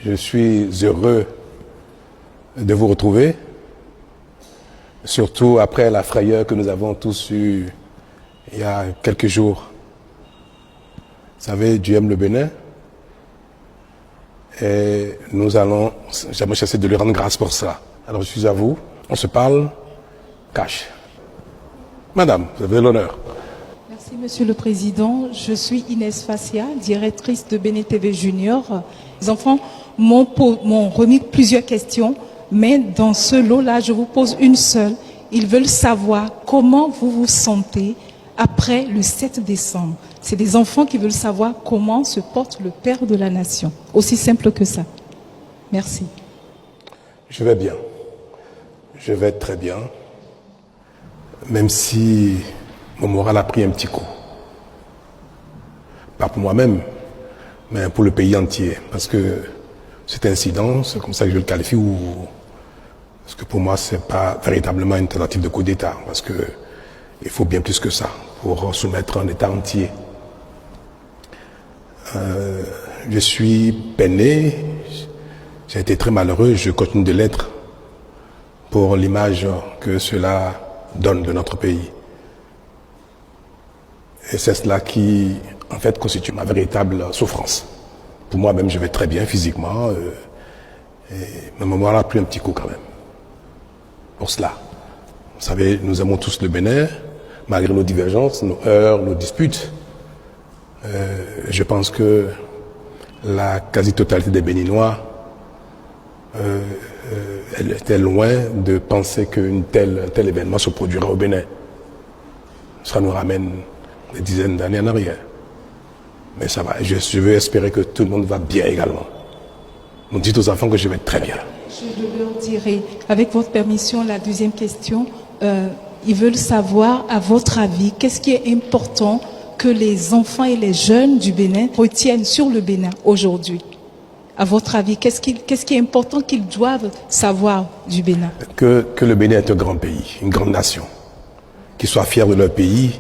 Je suis heureux de vous retrouver, surtout après la frayeur que nous avons tous eue il y a quelques jours. Vous savez, Dieu aime le Bénin et nous allons jamais cesser de lui rendre grâce pour ça. Alors je suis à vous, on se parle cash. Madame, vous avez l'honneur. Merci Monsieur le Président. Je suis Inès Fassia, directrice de Bénin TV Junior. Les enfants m'ont remis plusieurs questions, mais dans ce lot-là, je vous pose une seule. Ils veulent savoir comment vous vous sentez après le 7 décembre. C'est des enfants qui veulent savoir comment se porte le Père de la Nation. Aussi simple que ça. Merci. Je vais bien. Je vais très bien. Même si mon moral a pris un petit coup. Pas pour moi-même, mais pour le pays entier. Parce que cet incident, c'est comme ça que je le qualifie, parce que pour moi, c'est pas véritablement une tentative de coup d'État. Parce que il faut bien plus que ça pour soumettre un État entier. Je suis peiné, j'ai été très malheureux, je continue de l'être pour l'image que cela donne de notre pays. Et c'est cela qui, en fait, constitue ma véritable souffrance. Pour moi-même, je vais très bien physiquement, mais mon moral a pris un petit coup quand même. Pour cela. Vous savez, nous aimons tous le Bénin, malgré nos divergences, nos heurts, nos disputes. Je pense que la quasi-totalité des Béninois elle était loin de penser qu'un tel événement se produira au Bénin. Ça nous ramène des dizaines d'années en arrière. Mais ça va, je veux espérer que tout le monde va bien également. Nous dites aux enfants que je vais très bien. Je leur dirai, avec votre permission, la deuxième question. Ils veulent savoir, à votre avis, qu'est-ce qui est important que les enfants et les jeunes du Bénin retiennent sur le Bénin aujourd'hui? À votre avis, qu'est-ce qui est important qu'ils doivent savoir du Bénin? Que le Bénin est un grand pays, une grande nation. Qu'ils soient fiers de leur pays,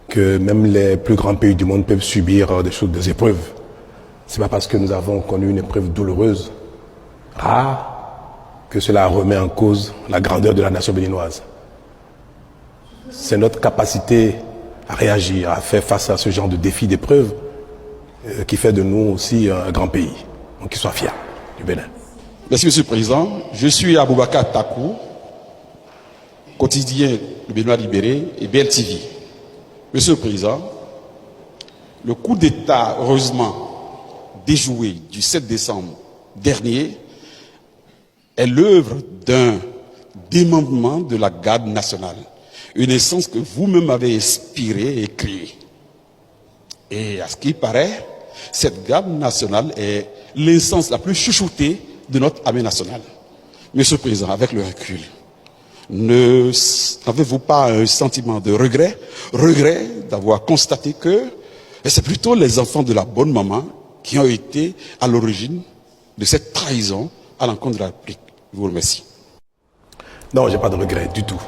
que même les plus grands pays du monde peuvent subir des épreuves. C'est pas parce que nous avons connu une épreuve douloureuse, que cela remet en cause la grandeur de la nation béninoise. C'est notre capacité à réagir, à faire face à ce genre de défis, d'épreuves, qui fait de nous aussi un grand pays. Donc qu'ils soient fiers du Bénin. Merci Monsieur le Président. Je suis Aboubakar Takou, quotidien Le Béninois libéré et BLTV. Monsieur le Président, le coup d'État, heureusement déjoué du 7 décembre dernier, est l'œuvre d'un démembrement de la garde nationale. Une essence que vous-même avez inspirée et créée. Et à ce qui paraît, cette garde nationale est l'essence la plus chouchoutée de notre armée nationale. Monsieur le Président, avec le recul, n'avez-vous pas un sentiment de regret d'avoir constaté que c'est plutôt les enfants de la bonne maman qui ont été à l'origine de cette trahison à l'encontre de la République? Je vous remercie. Non, je n'ai pas de regret du tout.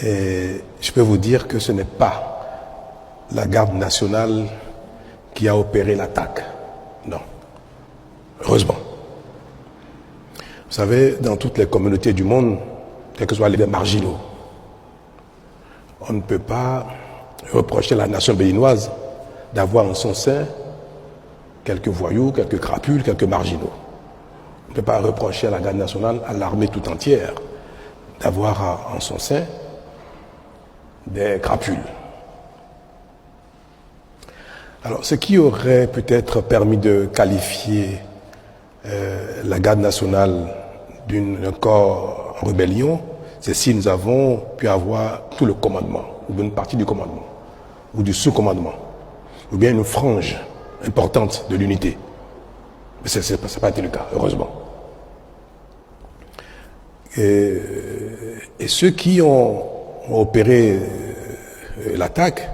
Et je peux vous dire que ce n'est pas la garde nationale qui a opéré l'attaque. Non. Heureusement. Vous savez, dans toutes les communautés du monde, quels que soient les marginaux, on ne peut pas reprocher à la nation béninoise d'avoir en son sein quelques voyous, quelques crapules, quelques marginaux. On ne peut pas reprocher à la garde nationale, à l'armée tout entière, d'avoir en son sein des crapules. Alors, ce qui aurait peut-être permis de qualifier la garde nationale d'un corps en rébellion, c'est si nous avons pu avoir tout le commandement, ou une partie du commandement, ou du sous-commandement, ou bien une frange importante de l'unité. Mais ça n'a pas été le cas, heureusement. Et ceux qui ont opéré l'attaque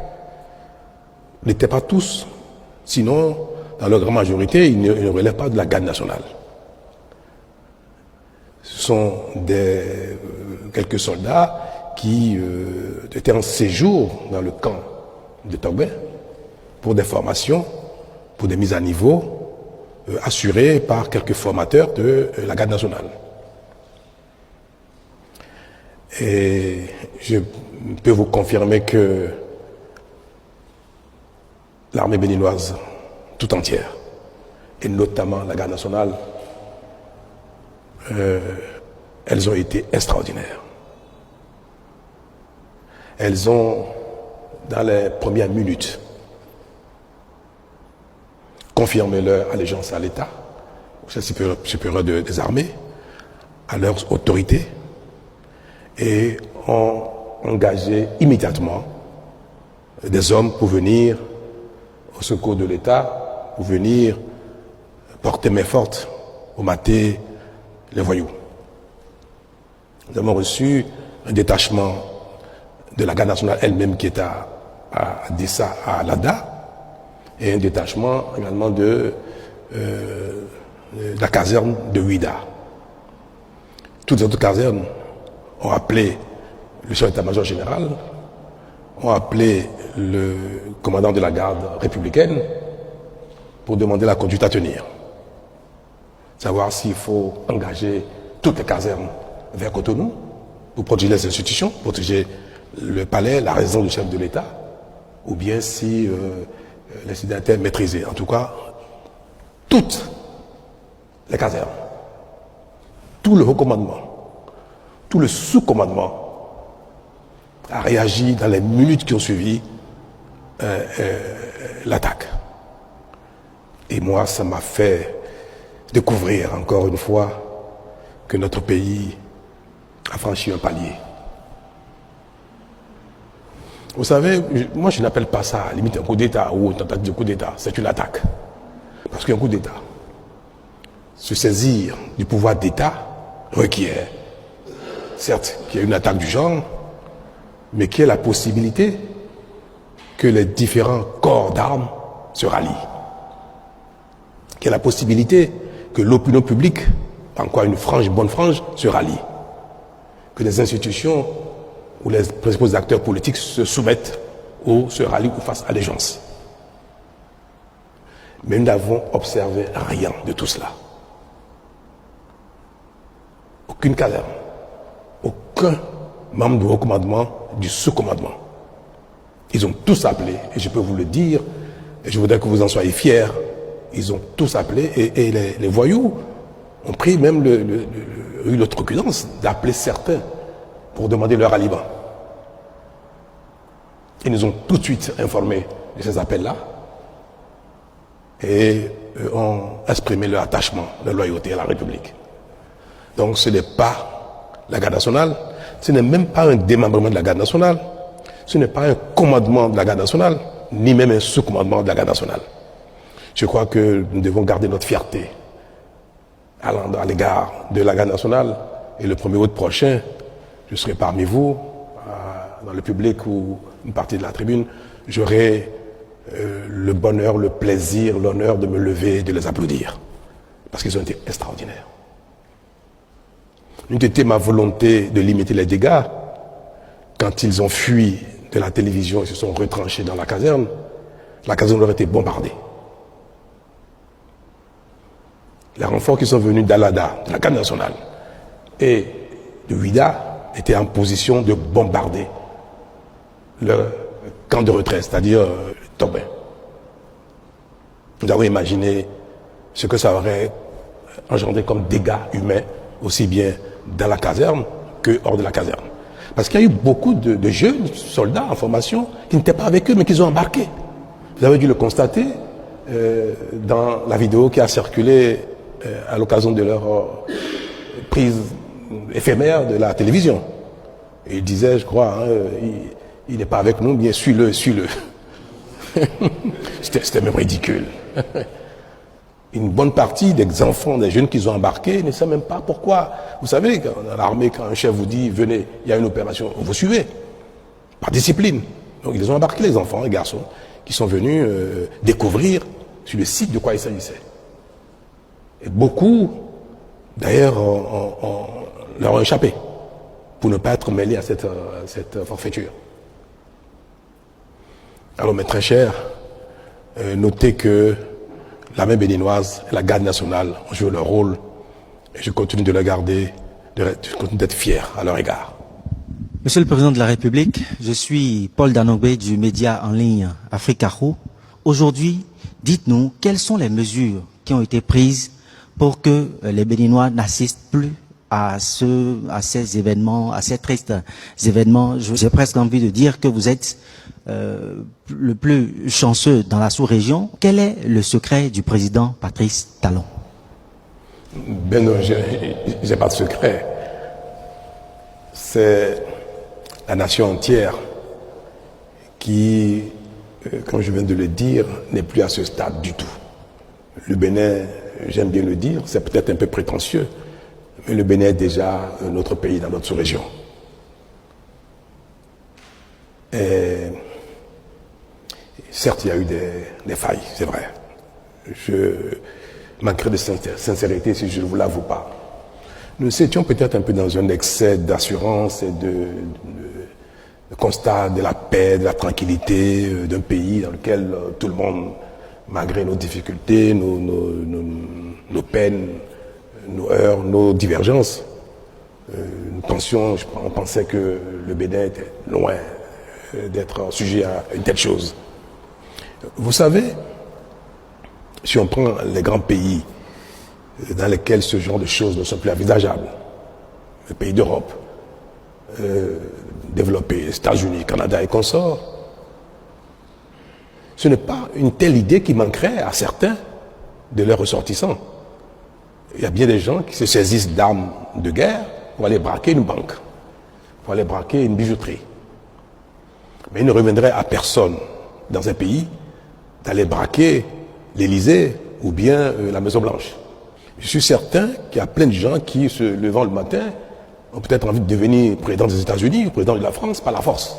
n'étaient pas tous, sinon, dans leur grande majorité, ils ne relèvent pas de la garde nationale. Ce sont quelques soldats qui étaient en séjour dans le camp de Togbe pour des formations, pour des mises à niveau, assurés par quelques formateurs de la garde nationale. Et je peux vous confirmer que l'armée béninoise tout entière, et notamment la garde nationale, elles ont été extraordinaires. Elles ont, dans les premières minutes, confirmé leur allégeance à l'État, au chef supérieur des armées, à leurs autorités, et ont engagé immédiatement des hommes pour venir au secours de l'État, pour venir porter main forte au mater les voyous. Nous avons reçu un détachement de la garde nationale elle-même qui est à Dessa, à Lada, et un détachement également de la caserne de Ouida. Toutes les autres casernes ont appelé le chef d'état-major général, ont appelé le commandant de la garde républicaine pour demander la conduite à tenir. Savoir s'il faut engager toutes les casernes vers Cotonou pour protéger les institutions, protéger le palais, la résidence du chef de l'État, ou bien si l'incident était maîtrisé. En tout cas, toutes les casernes, tout le haut commandement, tout le sous-commandement a réagi dans les minutes qui ont suivi l'attaque. Et moi, ça m'a fait découvrir encore une fois que notre pays a franchi un palier. Vous savez, moi je n'appelle pas ça à la limite un coup d'État ou une tentative de coup d'État, c'est une attaque. Parce qu'un coup d'État, se saisir du pouvoir d'État requiert, certes, qu'il y ait une attaque du genre, mais qu'il y ait la possibilité que les différents corps d'armes se rallient. Qu'il y ait la possibilité que l'opinion publique, encore une frange, bonne frange, se rallie. Que les institutions ou les principaux acteurs politiques se soumettent ou se rallient ou fassent allégeance. Mais nous n'avons observé rien de tout cela. Aucune caserne, aucun membre du haut commandement, du sous-commandement. Ils ont tous appelé, et je peux vous le dire, et je voudrais que vous en soyez fiers, ils ont tous appelé, et les voyous ont pris même l'outrecuidance d'appeler certains pour demander leur ralliement. Ils nous ont tout de suite informés de ces appels-là et ont exprimé leur attachement, leur loyauté à la République. Donc ce n'est pas la garde nationale, ce n'est même pas un démembrement de la garde nationale, ce n'est pas un commandement de la garde nationale, ni même un sous-commandement de la garde nationale. Je crois que nous devons garder notre fierté à l'égard de la garde nationale. Et le 1er août prochain, je serai parmi vous, dans le public ou une partie de la tribune, j'aurai le bonheur, le plaisir, l'honneur de me lever et de les applaudir. Parce qu'ils ont été extraordinaires. Une était ma volonté de limiter les dégâts. Quand ils ont fui de la télévision et se sont retranchés dans la caserne aurait été bombardée. Les renforts qui sont venus d'Alada, de la garde nationale, et de Ouida étaient en position de bombarder le camp de retraite, c'est-à-dire le Tobin. Nous avons imaginé ce que ça aurait engendré comme dégâts humains, aussi bien dans la caserne que hors de la caserne. Parce qu'il y a eu beaucoup de jeunes soldats en formation qui n'étaient pas avec eux, mais qui ont embarqué. Vous avez dû le constater dans la vidéo qui a circulé à l'occasion de leur prise éphémère de la télévision. Et il disait, je crois, il n'est pas avec nous, bien suis-le, suis-le. C'était même ridicule. Une bonne partie des enfants, des jeunes qu'ils ont embarqués ne savent même pas pourquoi. Vous savez, dans l'armée, quand un chef vous dit, venez, il y a une opération, vous suivez, par discipline. Donc ils ont embarqué les enfants, les garçons, qui sont venus découvrir sur le site de quoi il s'agissait. Et beaucoup, d'ailleurs, leur ont échappé pour ne pas être mêlés à cette forfaiture. Alors, mes très chers, notez que l'armée béninoise et la garde nationale ont joué leur rôle et je continue de le garder, je continue d'être fier à leur égard. Monsieur le Président de la République, je suis Paul Danobé du média en ligne Africarou. Aujourd'hui, dites-nous quelles sont les mesures qui ont été prises pour que les Béninois n'assistent plus à ces événements, à ces tristes événements. J'ai presque envie de dire que vous êtes le plus chanceux dans la sous-région. Quel est le secret du président Patrice Talon? Ben non, j'ai pas de secret. C'est la nation entière qui, comme je viens de le dire, n'est plus à ce stade du tout. Le Bénin, j'aime bien le dire, c'est peut-être un peu prétentieux, mais le Bénin est déjà notre pays dans notre sous-région. Et certes, il y a eu des failles, c'est vrai. Je manquerais de sincérité si je ne vous l'avoue pas. Nous étions peut-être un peu dans un excès d'assurance et de constat de la paix, de la tranquillité d'un pays dans lequel tout le monde, malgré nos difficultés, nos peines, nos heurts, nos divergences, on pensait que le Bénin était loin d'être sujet à une telle chose. Vous savez, si on prend les grands pays dans lesquels ce genre de choses ne sont plus envisageables, les pays d'Europe, développés, États-Unis, Canada et consorts, ce n'est pas une telle idée qui manquerait à certains de leurs ressortissants. Il y a bien des gens qui se saisissent d'armes de guerre pour aller braquer une banque, pour aller braquer une bijouterie. Mais il ne reviendrait à personne dans un pays d'aller braquer l'Élysée ou bien la Maison-Blanche. Je suis certain qu'il y a plein de gens qui, se levant le matin, ont peut-être envie de devenir président des États-Unis ou président de la France par la force.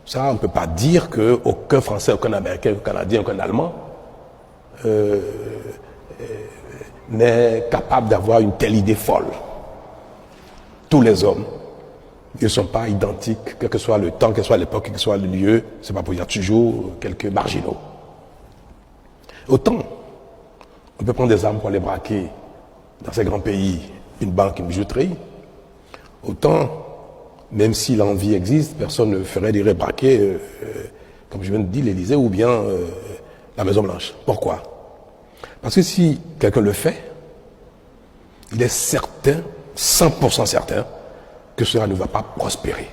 Ça, on ne peut pas dire qu'aucun Français, aucun Américain, aucun Canadien, aucun Allemand n'est capable d'avoir une telle idée folle. Tous les hommes ne sont pas identiques, quel que soit le temps, quelle que soit l'époque, quel que soit le lieu. C'est pas pour dire toujours quelques marginaux. Autant, on peut prendre des armes pour aller braquer dans ces grands pays une banque, une bijouterie. Autant, même si l'envie existe, personne ne ferait des braquer, comme je viens de dire, l'Élysée ou bien la Maison-Blanche. Pourquoi? Parce que si quelqu'un le fait, il est certain, 100% certain, que cela ne va pas prospérer.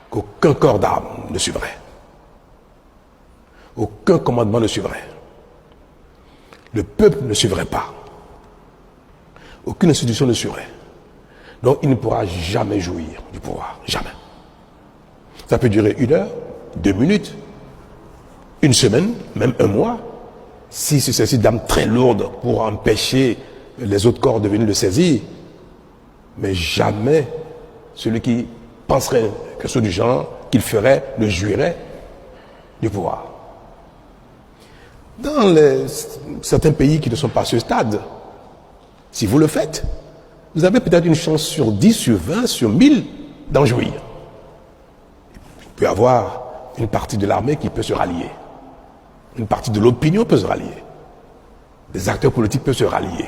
Qu'aucun corps d'armes ne suivrait. Aucun commandement ne suivrait. Le peuple ne suivrait pas. Aucune institution ne suivrait. Donc il ne pourra jamais jouir du pouvoir. Jamais. Ça peut durer 1 heure, 2 minutes, 1 semaine, même 1 mois. Si c'est ceci d'armes très lourdes pour empêcher les autres corps de venir le saisir. Mais jamais celui qui penserait que ce du genre qu'il ferait ne jouirait du pouvoir. Dans certains pays qui ne sont pas à ce stade, si vous le faites, vous avez peut-être une chance sur 10, sur 20, sur 1000 d'en jouir. Il peut y avoir une partie de l'armée qui peut se rallier. Une partie de l'opinion peut se rallier. Des acteurs politiques peuvent se rallier.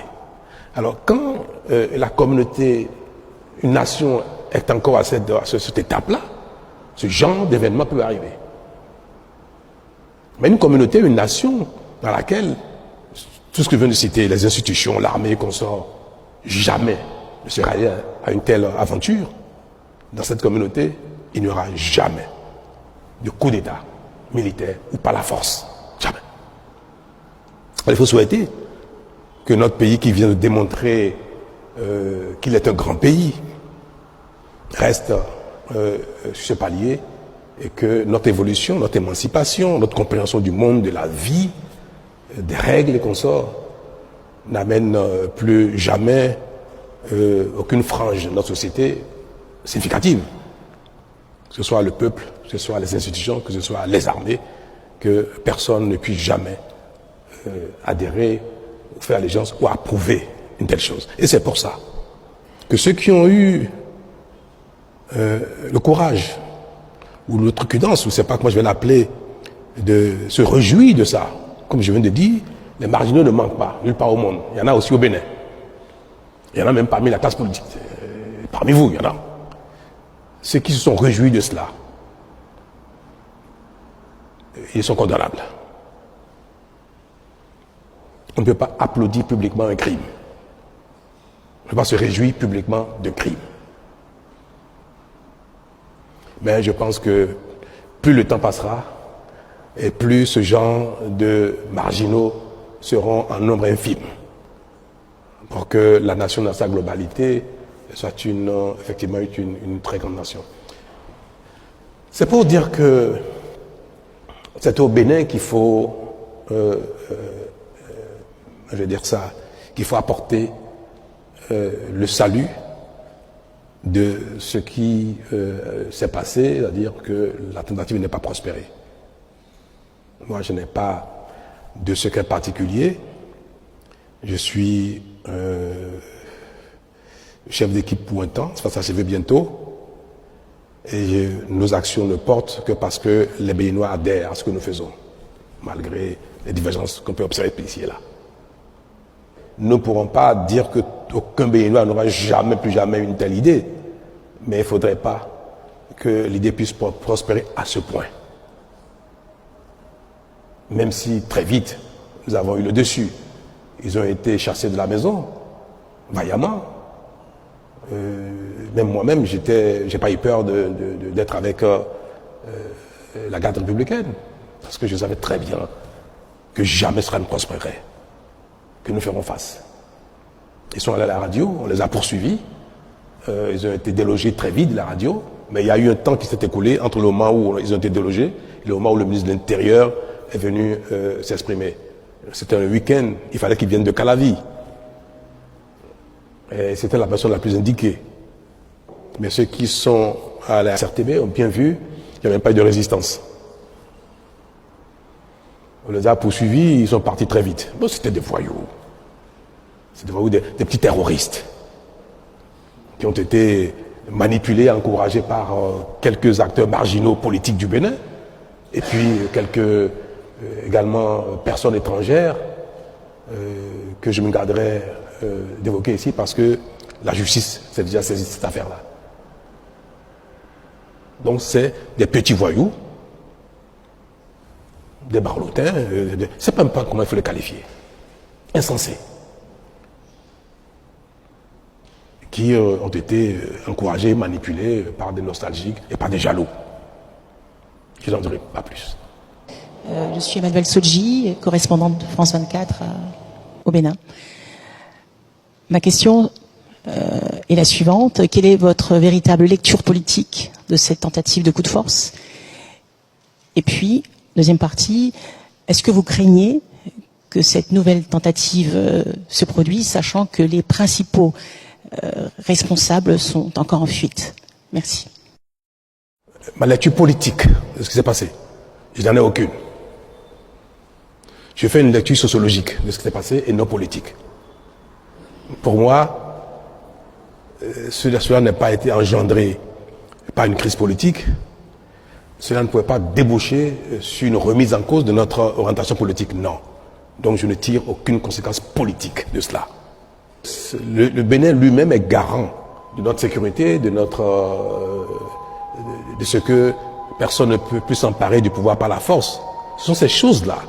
Alors quand la communauté, une nation est encore à cette étape-là, ce genre d'événement peut arriver. Mais une communauté, une nation dans laquelle tout ce que je viens de citer, les institutions, l'armée, consorts, jamais ne se rallie à une telle aventure, dans cette communauté, il n'y aura jamais de coup d'État militaire ou par la force. Jamais. Il faut souhaiter que notre pays qui vient de démontrer qu'il est un grand pays reste sur ce palier et que notre évolution, notre émancipation, notre compréhension du monde, de la vie, des règles et consorts n'amène plus jamais aucune frange de notre société significative. Que ce soit le peuple, que ce soit les institutions, que ce soit les armées, que personne ne puisse jamais adhérer, ou faire allégeance ou approuver une telle chose. Et c'est pour ça que ceux qui ont eu le courage ou l'outrecuidance, ou c'est pas comment je vais l'appeler, de se réjouir de ça, comme je viens de dire, les marginaux ne manquent pas, nulle part au monde. Il y en a aussi au Bénin. Il y en a même parmi la classe politique. Parmi vous, il y en a. Ceux qui se sont réjouis de cela, ils sont condamnables. On ne peut pas applaudir publiquement un crime. On ne peut pas se réjouir publiquement de crime. Mais je pense que plus le temps passera, et plus ce genre de marginaux seront en nombre infime, pour que la nation dans sa globalité soit effectivement une très grande nation. C'est pour dire que c'est au Bénin qu'il faut, je vais dire ça, qu'il faut apporter le salut de ce qui s'est passé, c'est-à-dire que la tentative n'est pas prospérée. Moi, je n'ai pas de secret particulier. Je suis chef d'équipe pour un temps, ça va s'achever bientôt. Et nos actions ne portent que parce que les Béninois adhèrent à ce que nous faisons, malgré les divergences qu'on peut observer ici et là. Nous ne pourrons pas dire qu'aucun Béninois n'aura jamais, plus jamais une telle idée, mais il ne faudrait pas que l'idée puisse prospérer à ce point. Même si très vite, nous avons eu le dessus. Ils ont été chassés de la maison, vaillamment. Même moi-même, j'ai pas eu peur d'être avec la garde républicaine, parce que je savais très bien que jamais cela ne prospérerait, que nous ferons face. Ils sont allés à la radio, on les a poursuivis, ils ont été délogés très vite de la radio, mais il y a eu un temps qui s'est écoulé entre le moment où ils ont été délogés et le moment où le ministre de l'Intérieur est venu s'exprimer. C'était un week-end, il fallait qu'ils viennent de Calavi. Et c'était la personne la plus indiquée. Mais ceux qui sont à la RTB ont bien vu qu'il n'y avait même pas eu de résistance. On les a poursuivis, ils sont partis très vite. Bon, c'était des voyous. C'était des voyous, des petits terroristes qui ont été manipulés, encouragés par quelques acteurs marginaux politiques du Bénin et puis quelques également personnes étrangères que je me garderai d'évoquer ici parce que la justice s'est déjà saisie de cette affaire-là. Donc c'est des petits voyous, des barlotins, c'est même pas comment il faut les qualifier, insensés, qui ont été encouragés, manipulés par des nostalgiques et par des jaloux. Je n'en dirai pas plus. Je suis Emmanuelle Sodji, correspondante de France 24 au Bénin. Ma question est la suivante. Quelle est votre véritable lecture politique de cette tentative de coup de force? Et puis, deuxième partie, est-ce que vous craignez que cette nouvelle tentative se produise, sachant que les principaux responsables sont encore en fuite? Merci. Ma lecture politique de ce qui s'est passé, je n'en ai aucune. Je fais une lecture sociologique de ce qui s'est passé et non politique. Pour moi, cela n'a pas été engendré par une crise politique. Cela ne pouvait pas déboucher sur une remise en cause de notre orientation politique. Non. Donc je ne tire aucune conséquence politique de cela. Le Bénin lui-même est garant de notre sécurité, de ce que personne ne peut plus s'emparer du pouvoir par la force. Ce sont ces choses-là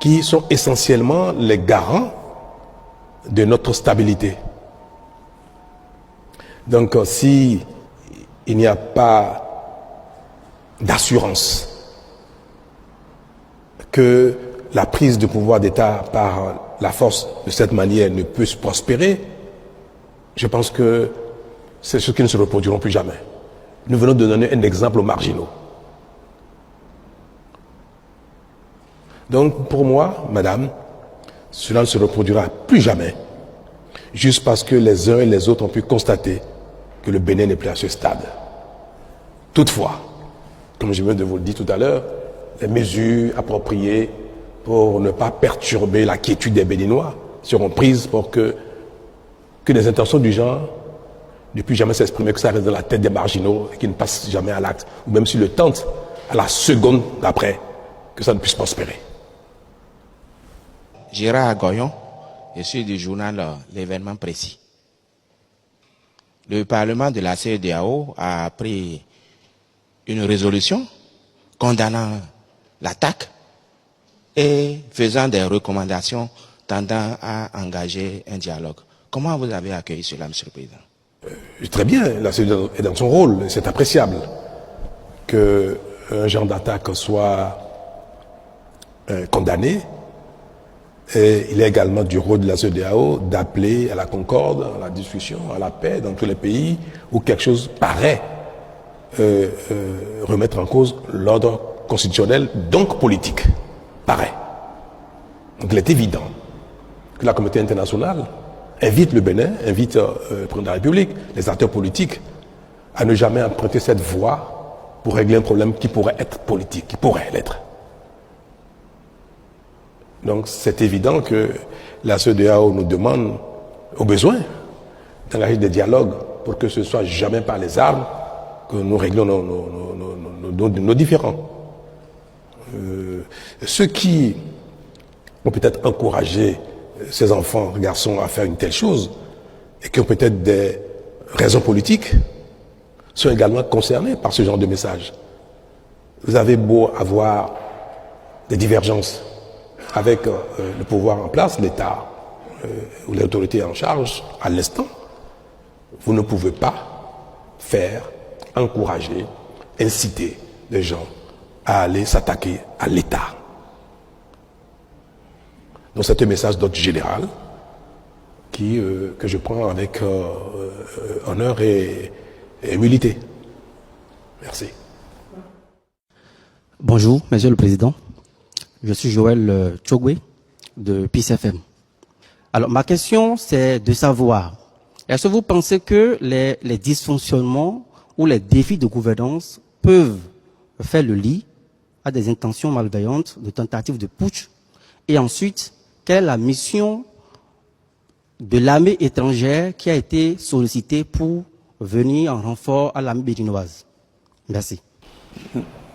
qui sont essentiellement les garants de notre stabilité. Donc, si il n'y a pas d'assurance que la prise de pouvoir d'État par la force de cette manière ne peut se prospérer, je pense que c'est ce qui ne se reproduiront plus jamais. Nous venons de donner un exemple aux marginaux. Donc, pour moi, madame, cela ne se reproduira plus jamais, juste parce que les uns et les autres ont pu constater que le Bénin n'est plus à ce stade. Toutefois, comme je viens de vous le dire tout à l'heure, les mesures appropriées pour ne pas perturber la quiétude des Béninois seront prises pour que des intentions du genre ne puissent jamais s'exprimer, que ça reste dans la tête des marginaux et qu'ils ne passent jamais à l'acte, ou même s'ils le tentent, à la seconde d'après, que ça ne puisse prospérer. Gérard Goyon, je suis du journal L'événement précis. Le Parlement de la CEDEAO a pris une résolution condamnant l'attaque et faisant des recommandations tendant à engager un dialogue. Comment vous avez accueilli cela, Monsieur le Président? Très bien, la CEDEAO est dans son rôle, c'est appréciable qu'un genre d'attaque soit condamné. Et il est également du rôle de la CEDEAO d'appeler à la concorde, à la discussion, à la paix dans tous les pays où quelque chose paraît remettre en cause l'ordre constitutionnel, donc politique. Paraît. Donc il est évident que la communauté internationale invite le Bénin, invite le président de la République, les acteurs politiques, à ne jamais emprunter cette voie pour régler un problème qui pourrait être politique, qui pourrait l'être. Donc c'est évident que la CEDEAO nous demande, au besoin, d'engager des dialogues pour que ce ne soit jamais par les armes que nous réglons nos différends. Ceux qui ont peut-être encouragé ces enfants, garçons, à faire une telle chose, et qui ont peut-être des raisons politiques, sont également concernés par ce genre de message. Vous avez beau avoir des divergences avec le pouvoir en place, l'État ou l'autorité en charge, à l'instant, vous ne pouvez pas faire, encourager, inciter les gens à aller s'attaquer à l'État. Donc c'est un message d'ordre général que je prends avec honneur et humilité. Merci. Bonjour, Monsieur le Président. Je suis Joël Tchogwe de Peace FM. Alors, ma question, c'est de savoir, est-ce que vous pensez que les dysfonctionnements ou les défis de gouvernance peuvent faire le lit à des intentions malveillantes, de tentatives de putsch? Et ensuite, quelle est la mission de l'armée étrangère qui a été sollicitée pour venir en renfort à l'armée béninoise? Merci.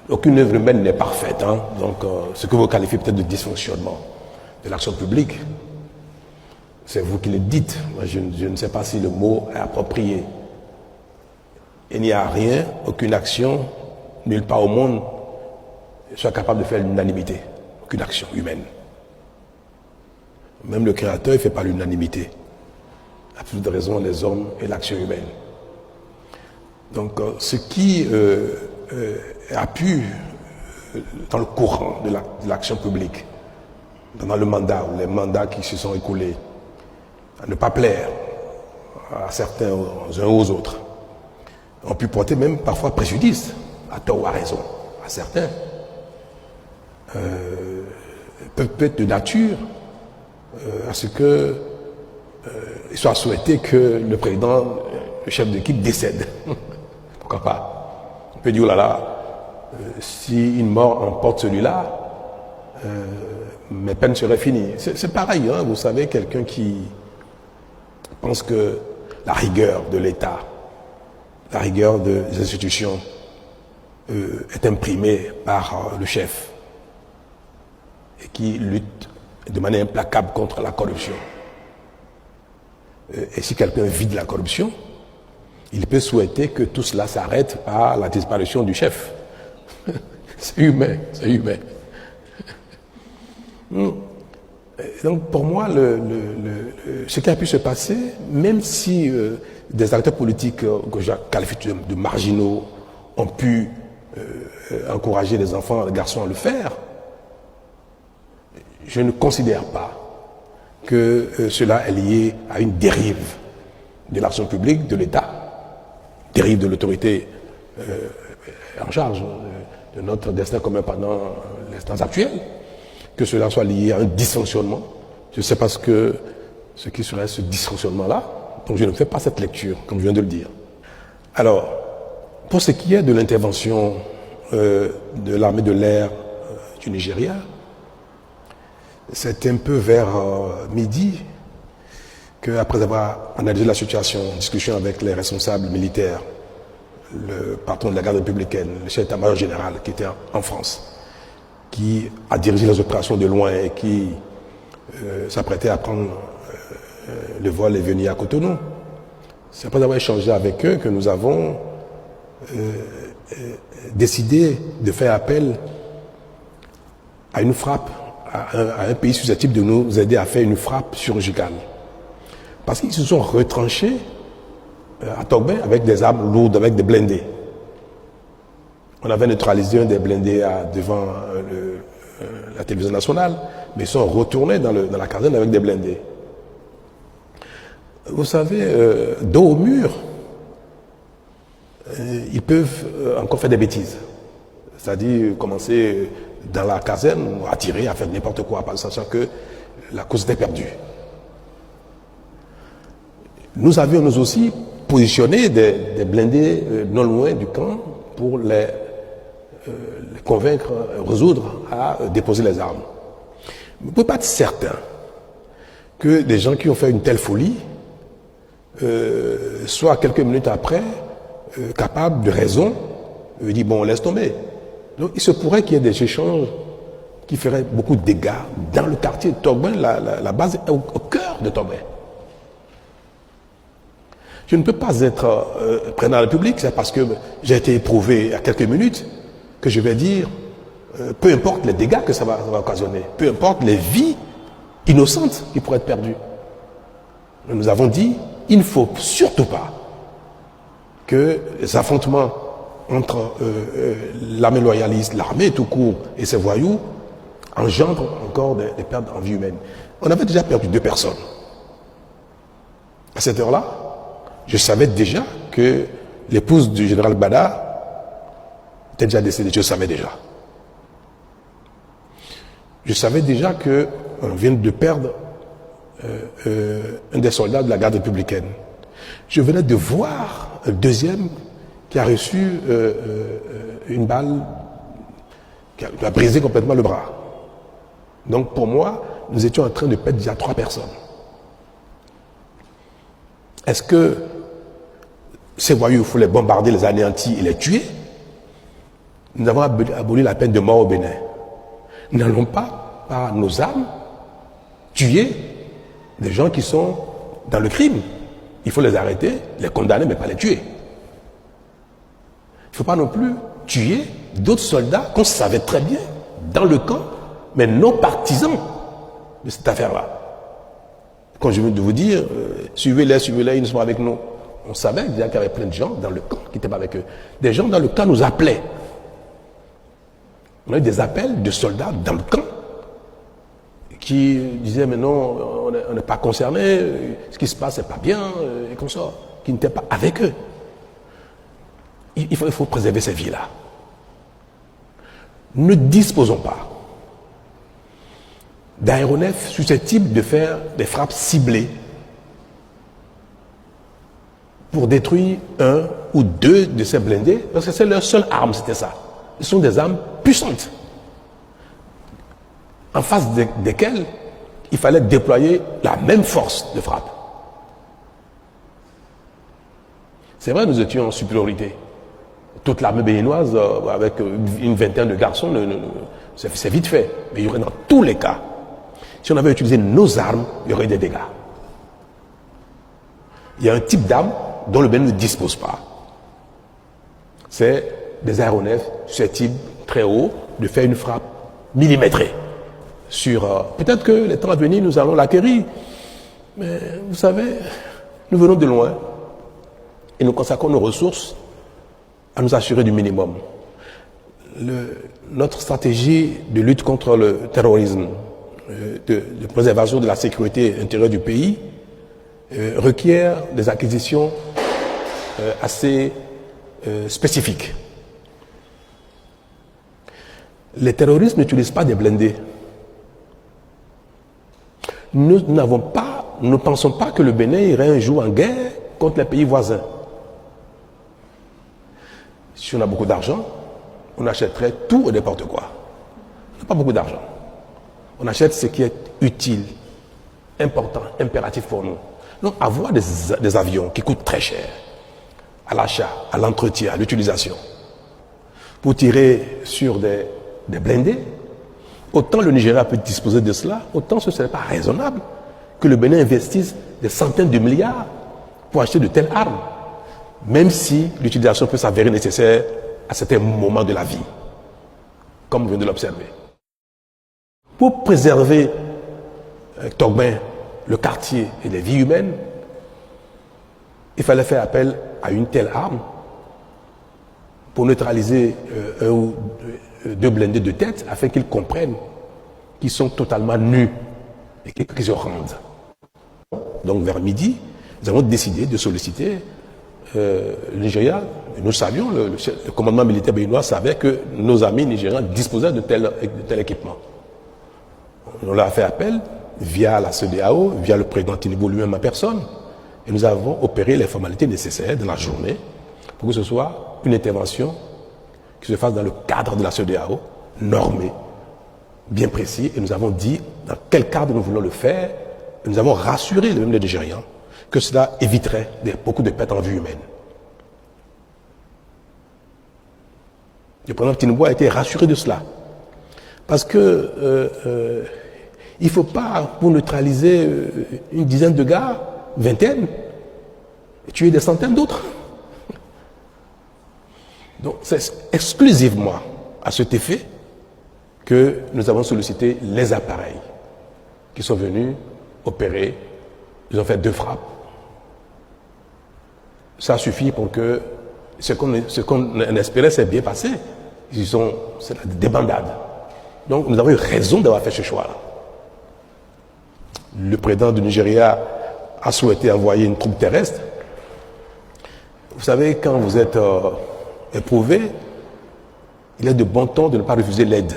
Aucune œuvre humaine n'est parfaite. Donc, ce que vous qualifiez peut-être de dysfonctionnement de l'action publique, c'est vous qui le dites. Moi, je ne sais pas si le mot est approprié. Il n'y a rien, aucune action, nulle part au monde, soit capable de faire l'unanimité. Aucune action humaine. Même le Créateur ne fait pas l'unanimité. À plus de raison, les hommes et l'action humaine. Donc, ce qui a pu, dans le courant de l'action publique, pendant le mandat ou les mandats qui se sont écoulés, à ne pas plaire à certains, aux uns aux autres, ont pu porter même parfois préjudice, à tort ou à raison, à certains, peuvent être de nature à ce que il soit souhaité que le président, le chef d'équipe décède. Pourquoi pas? On peut dire, oh là là, si une mort emporte celui-là, mes peines seraient finies. C'est pareil, vous savez, quelqu'un qui pense que la rigueur de l'État, la rigueur des institutions est imprimée par le chef et qui lutte de manière implacable contre la corruption. Et si quelqu'un vide la corruption, il peut souhaiter que tout cela s'arrête par la disparition du chef. C'est humain, c'est humain. Donc pour moi, ce qui a pu se passer, même si des acteurs politiques que je qualifie de marginaux ont pu encourager les enfants, les garçons à le faire, je ne considère pas que cela est lié à une dérive de l'action publique, de l'État, dérive de l'autorité en charge de notre destin commun pendant l'instant actuel, que cela soit lié à un dysfonctionnement. Je ne sais pas ce qui serait ce dysfonctionnement-là, donc je ne fais pas cette lecture, comme je viens de le dire. Alors, pour ce qui est de l'intervention de l'armée de l'air du Nigeria, c'est un peu vers midi qu'après avoir analysé la situation, en discussion avec les responsables militaires, le patron de la garde républicaine, le chef d'état-major général qui était en France, qui a dirigé les opérations de loin et qui s'apprêtaient à prendre le vol et venir à Cotonou. C'est après avoir échangé avec eux que nous avons décidé de faire appel à une frappe, à un pays susceptible de nous aider à faire une frappe chirurgicale. Parce qu'ils se sont retranchés à Togbin avec des armes lourdes, avec des blindés. On avait neutralisé un des blindés devant la télévision nationale, mais ils sont retournés dans la caserne avec des blindés. Vous savez, dos au mur, ils peuvent encore faire des bêtises. C'est-à-dire commencer dans la caserne à tirer, à faire n'importe quoi, sachant que la cause était perdue. Nous avions nous aussi positionné des blindés non loin du camp pour les convaincre, résoudre à déposer les armes. Vous ne pouvez pas être certain que des gens qui ont fait une telle folie soient quelques minutes après capables de raison, dire bon, laisse tomber. Donc il se pourrait qu'il y ait des échanges qui feraient beaucoup de dégâts dans le quartier de Togbin. La base est au cœur de Togbin. Je ne peux pas être président de la République, c'est parce que j'ai été éprouvé à quelques minutes que je vais dire, peu importe les dégâts que ça va occasionner, peu importe les vies innocentes qui pourraient être perdues. Nous avons dit, il ne faut surtout pas que les affrontements entre l'armée loyaliste, l'armée tout court et ses voyous engendrent encore des pertes en vie humaine. On avait déjà perdu 2 personnes. À cette heure-là, je savais déjà que l'épouse du général Bada était déjà décédée. Je savais déjà. Je savais déjà qu'on vient de perdre un des soldats de la garde républicaine. Je venais de voir un deuxième qui a reçu une balle qui a brisé complètement le bras. Donc pour moi, nous étions en train de perdre déjà 3 personnes. Est-ce que ces voyous, il faut les bombarder, les anéantir et les tuer? Nous avons aboli la peine de mort au Bénin. Nous n'allons pas, par nos armes, tuer des gens qui sont dans le crime. Il faut les arrêter, les condamner, mais pas les tuer. Il ne faut pas non plus tuer d'autres soldats qu'on savait très bien dans le camp, mais non partisans de cette affaire-là. Quand je viens de vous dire, suivez-les, ils sont avec nous. On savait déjà qu'il y avait plein de gens dans le camp qui n'étaient pas avec eux. Des gens dans le camp nous appelaient. On a eu des appels de soldats dans le camp qui disaient mais non, on n'est pas concernés, ce qui se passe c'est pas bien, et comme ça, qui n'étaient pas avec eux. Il faut préserver ces vies-là. Ne disposons pas d'aéronefs susceptibles de faire des frappes ciblées pour détruire 1 ou 2 de ces blindés, parce que c'est leur seule arme, c'était ça. Ce sont des armes puissantes, en face desquelles il fallait déployer la même force de frappe. C'est vrai, nous étions en supériorité. Toute l'armée béninoise, avec une vingtaine de garçons, c'est vite fait. Mais il y aurait dans tous les cas, si on avait utilisé nos armes, il y aurait des dégâts. Il y a un type d'arme dont le Bénin ne dispose pas. C'est des aéronefs susceptibles très haut de faire une frappe millimétrée sur... peut-être que les temps à venir, nous allons l'acquérir. Mais vous savez, nous venons de loin et nous consacrons nos ressources à nous assurer du minimum. Notre stratégie de lutte contre le terrorisme, de préservation de la sécurité intérieure du pays, requiert des acquisitions assez spécifiques. Les terroristes n'utilisent pas des blindés. Nous ne pensons pas que le Bénin irait un jour en guerre contre les pays voisins. Si on a beaucoup d'argent, on achèterait tout et n'importe quoi. On n'a pas beaucoup d'argent. On achète ce qui est utile, important, impératif pour nous. Donc avoir des avions qui coûtent très cher, à l'achat, à l'entretien, à l'utilisation, pour tirer sur des blindés, Autant le Nigeria peut disposer de cela, autant ce ne serait pas raisonnable que le Bénin investisse des centaines de milliards pour acheter de telles armes, même si l'utilisation peut s'avérer nécessaire à certains moments de la vie, comme on vient de l'observer. Pour préserver Togben, le quartier et les vies humaines, il fallait faire appel à une telle arme pour neutraliser un ou deux blindés de tête afin qu'ils comprennent qu'ils sont totalement nus et qu'ils se rendent. Donc vers midi, nous avons décidé de solliciter le Nigeria. Nous savions, le commandement militaire béninois savait que nos amis nigérians disposaient de tel équipement. On leur a fait appel via la CEDEAO, via le président Tinubu lui-même en personne, et nous avons opéré les formalités nécessaires dans la journée pour que ce soit une intervention qui se fasse dans le cadre de la CEDEAO, normée, bien précis, et nous avons dit dans quel cadre nous voulons le faire, et nous avons rassuré les Nigérians que cela éviterait beaucoup de pertes en vie humaine. Le président Tinubu a été rassuré de cela. Parce que il ne faut pas, pour neutraliser une dizaine de gars, vingtaine, tuer des centaines d'autres. Donc c'est exclusivement à cet effet que nous avons sollicité les appareils qui sont venus opérer. Ils ont fait 2 frappes. Ça suffit pour que ce qu'on espérait s'est bien passé. C'est la débandade. Donc nous avons eu raison d'avoir fait ce choix-là. Le président du Nigeria a souhaité envoyer une troupe terrestre. Vous savez, quand vous êtes éprouvé, il est de bon ton de ne pas refuser l'aide,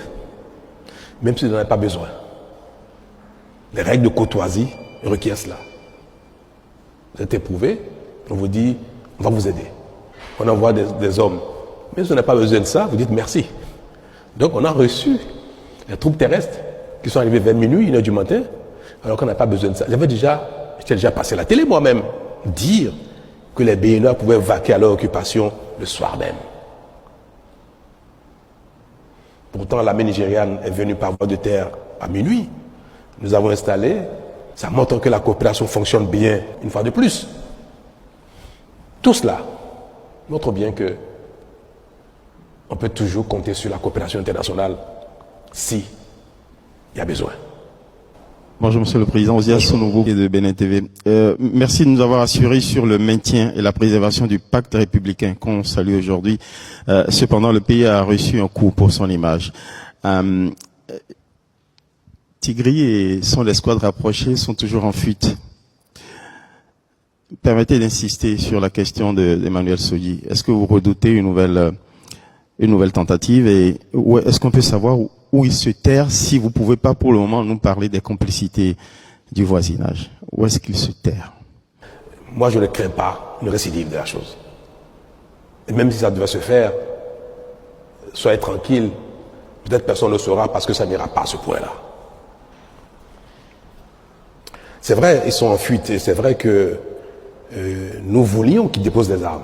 même si vous n'en avez pas besoin. Les règles de courtoisie requièrent cela. Vous êtes éprouvé, on vous dit, on va vous aider. On envoie des hommes. Mais si vous n'avez pas besoin de ça, vous dites merci. Donc on a reçu les troupes terrestres qui sont arrivées vers minuit, 1h du matin, alors qu'on n'a pas besoin de ça. J'étais déjà passé à la télé moi-même, dire que les Béninois pouvaient vaquer à leur occupation le soir même. Pourtant, l'armée nigériane est venue par voie de terre à minuit. Nous avons installé. Ça montre que la coopération fonctionne bien une fois de plus. Tout cela montre bien que on peut toujours compter sur la coopération internationale si il y a besoin. Bonjour Monsieur le Président, Ozias Sonovo de Bénin TV. Merci de nous avoir assuré sur le maintien et la préservation du pacte républicain qu'on salue aujourd'hui. Cependant, le pays a reçu un coup pour son image. Tigri et son escouade rapprochée sont toujours en fuite. Permettez d'insister sur la question d'Emmanuel Sodji. Est-ce que vous redoutez une nouvelle tentative et est-ce qu'on peut savoir où il se terre si vous ne pouvez pas pour le moment nous parler des complicités du voisinage? Où est-ce qu'il se terre? Moi, je ne crains pas une récidive de la chose. Et même si ça devait se faire, soyez tranquille, peut-être personne ne le saura parce que ça n'ira pas à ce point-là. C'est vrai, ils sont en fuite et c'est vrai que nous voulions qu'ils déposent des armes,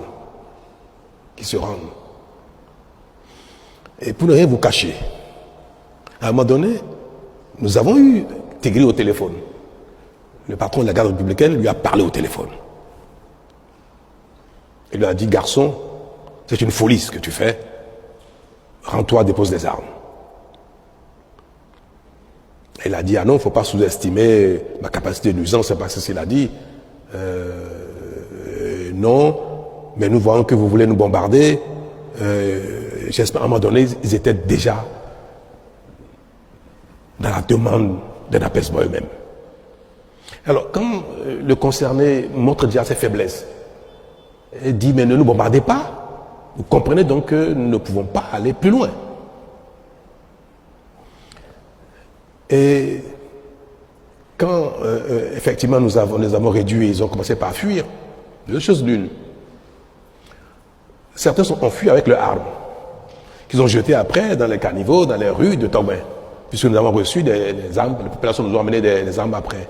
qu'ils se rendent. Et pour ne rien vous cacher, à un moment donné, nous avons eu Tigri au téléphone. Le patron de la garde républicaine lui a parlé au téléphone. Il lui a dit, garçon, c'est une folie ce que tu fais. Rends-toi, dépose des armes. Il a dit, ah non, il ne faut pas sous-estimer ma capacité de nuisance, c'est pas ce qu'il a dit. Non, mais nous voyons que vous voulez nous bombarder. J'espère, à un moment donné, ils étaient déjà dans la demande d'un apaisement eux-mêmes. Alors, quand le concerné montre déjà ses faiblesses, il dit, mais ne nous bombardez pas, vous comprenez donc que nous ne pouvons pas aller plus loin. Et quand, effectivement, nous avons réduit, ils ont commencé par fuir, deux choses l'une. Certains ont fui avec leurs armes, qu'ils ont jetées après dans les caniveaux, dans les rues de Togben, puisque nous avons reçu des armes, la population nous a amené des armes après.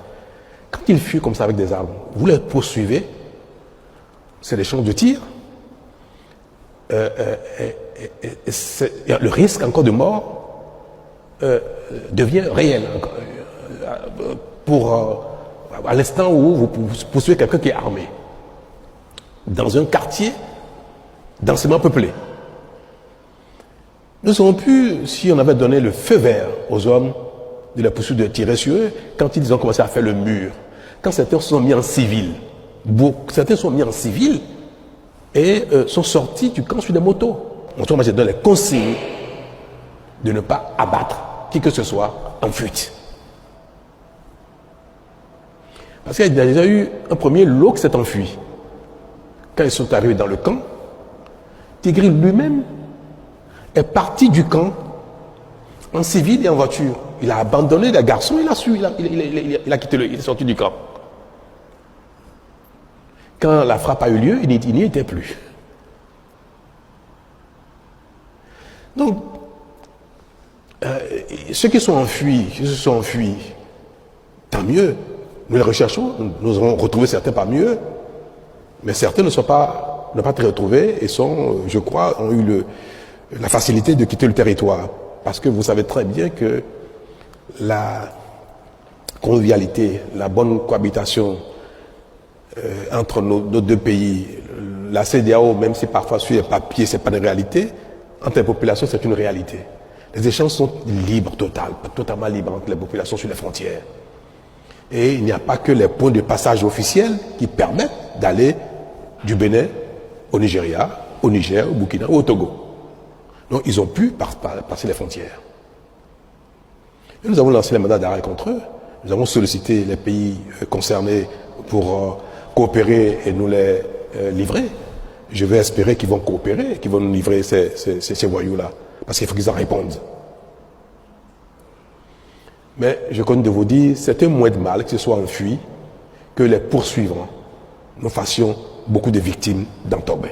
Quand ils fuient comme ça avec des armes, vous les poursuivez, c'est des champs de tir, il y a le risque encore de mort devient réel. À l'instant où vous poursuivez quelqu'un qui est armé, dans un quartier densément peuplé. Nous aurions pu, si on avait donné le feu vert aux hommes de la poursuite de tirer sur eux, quand ils ont commencé à faire le mur, quand certains sont mis en civil, certains sont mis en civil et sont sortis du camp sur des motos. Moi, j'ai donné les consignes de ne pas abattre qui que ce soit en fuite. Parce qu'il y a déjà eu un premier lot qui s'est enfui. Quand ils sont arrivés dans le camp, Tigri lui-même est parti du camp en civil et en voiture. Il a abandonné les garçons, il a quitté il est sorti du camp. Quand la frappe a eu lieu, il n'y était plus. Donc, ceux qui sont enfuis, tant mieux. Nous les recherchons, nous avons retrouvé certains parmi eux, mais certains n'ont pas été retrouvés et je crois, ont eu la facilité de quitter le territoire. Parce que vous savez très bien que la convivialité, la bonne cohabitation entre nos deux pays, la CEDEAO, même si parfois sur les papiers, ce n'est pas une réalité, entre les populations, c'est une réalité. Les échanges sont libres, totalement libres entre les populations sur les frontières. Et il n'y a pas que les points de passage officiels qui permettent d'aller du Bénin au Nigeria, au Niger, au Burkina ou au Togo. Donc ils ont pu passer les frontières. Et nous avons lancé les mandats d'arrêt contre eux. Nous avons sollicité les pays concernés pour coopérer et nous les livrer. Je vais espérer qu'ils vont coopérer, qu'ils vont nous livrer ces voyous-là. Parce qu'il faut qu'ils en répondent. Mais je compte de vous dire, c'est un moins de mal que ce soit enfui que les poursuivants nous fassions beaucoup de victimes dans Tobin.